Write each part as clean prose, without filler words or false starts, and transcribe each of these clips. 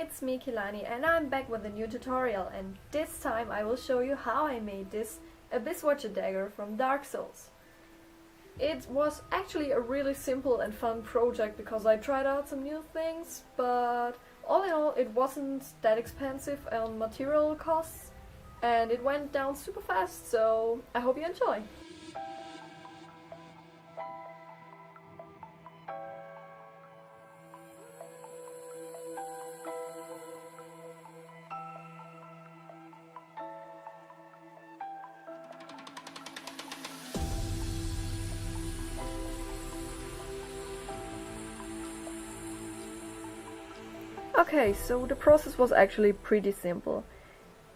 it's me Kilani and I'm back with a new tutorial, and this time I will show you how I made this Abysswatcher Dagger from Darksouls. It was actually a really simple and fun project because I tried out some new things, but all in all it wasn't that expensive on material costs and it went down super fast, so I hope you enjoy! Okay, so the process was actually pretty simple.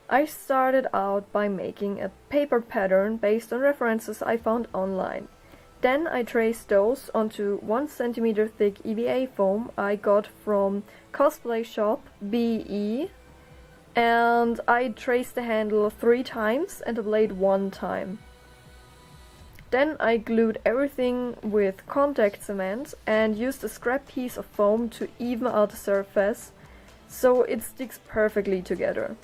I started out by making a paper pattern based on references I found online. Then I traced those onto 1 cm thick EVA-Foam I got from cosplay shop BE, and I traced the handle 3 times and the blade 1 time. Then I glued everything with Contactcement and used a scrap piece of foam to even out the surface so it sticks perfectly together.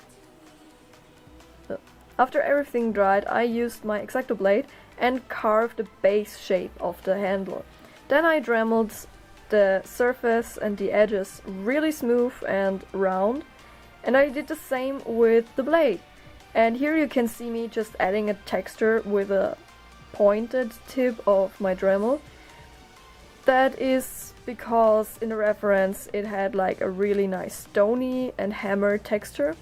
After everything dried, I used my X-Acto blade and carved the base shape of the handle. Then I dremeled the surface and the edges really smooth and round, and I did the same with the blade. And here you can see me just adding a texture with a pointed tip of my Dremel. That is because in the reference it had like a really nice stony and hammered texture,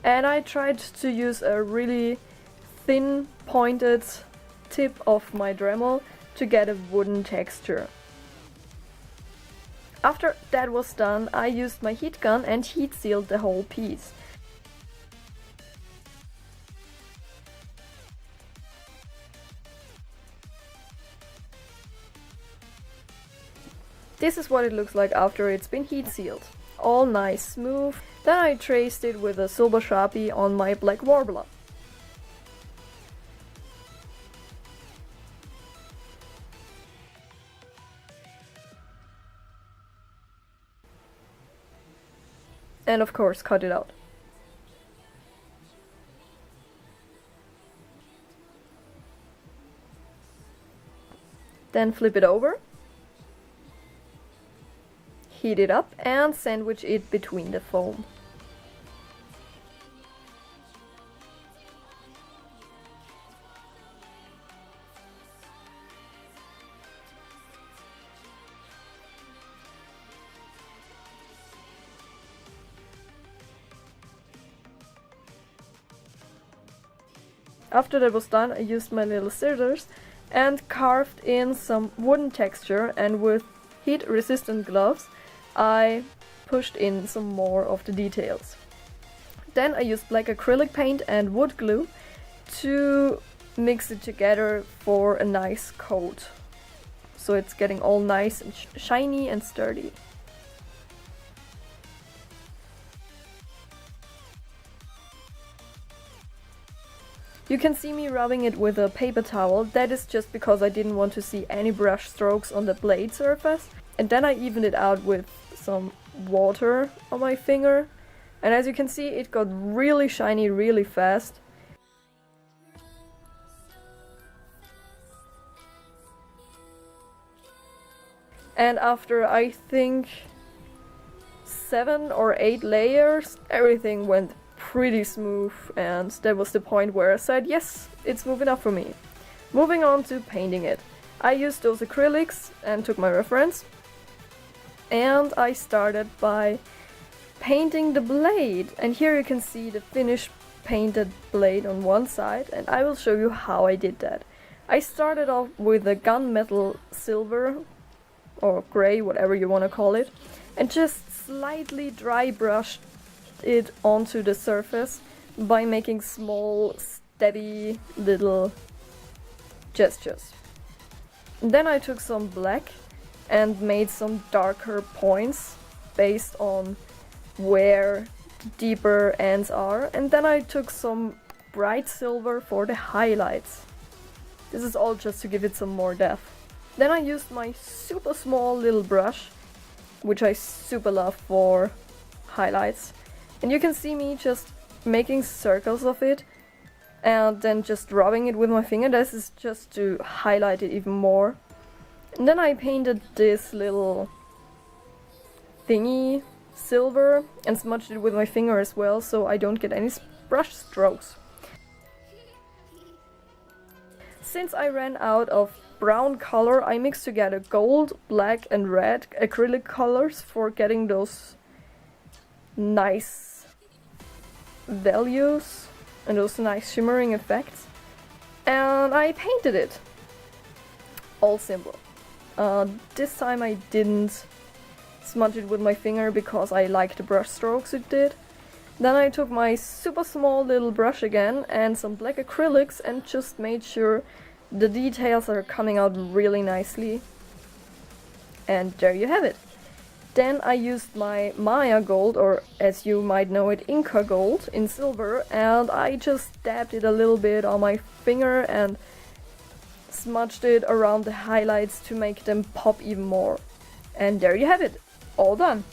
and I tried to use a really thin pointed tip of my Dremel to get a wooden texture. After that was done, I used my heat gun and heat sealed the whole piece. This is what it looks like after it's been heat sealed. All nice smooth. Then I traced it with a silver sharpie on my black Worbla. And of course cut it out. Then flip it over. Heat it up and sandwich it between the foam. After that was done, I used my little scissors and carved in some wooden texture, and with heat resistant gloves I pushed in some more of the details. Then I used black acrylic paint and wood glue to mix it together for a nice coat. So it's getting all nice and shiny and sturdy. You can see me rubbing it with a paper towel. That is just because I didn't want to see any brush strokes on the blade surface. And then I evened it out with some water on my finger, and as you can see it got really shiny really fast. And after I think 7 or 8 layers, everything went pretty smooth, and that was the point where I said yes, it's smooth enough for me. Moving on to painting it. I used those acrylics and took my reference. And I started by painting the blade, and here you can see the finished painted blade on one side, and I will show you how I did that. I started off with a gunmetal silver or grey, whatever you want to call it, and just slightly dry brushed it onto the surface by making small stabby little gestures. And then I took some black and made some darker points based on where the deeper ends are, and then I took some bright silver for the highlights. This is all just to give it some more depth. Then I used my super small little brush, which I super love for highlights. And you can see me just making circles of it and then just rubbing it with my finger. This is just to highlight it even more. And then I painted this little thingy silver and smudged it with my finger as well, so I don't get any brush strokes. Since I ran out of brown color, I mixed together gold, black and red acrylic colors for getting those nice values and those nice shimmering effects. And I painted it. All simple. This time I didn't smudge it with my finger because I liked the brush strokes it did. Then I took my super small little brush again and some black acrylics and just made sure the details are coming out really nicely. And there you have it. Then I used my Maya gold, or as you might know it, Inca gold in silver, and I just dabbed it a little bit on my finger and smudged it around the highlights to make them pop even more. And there you have it, all done.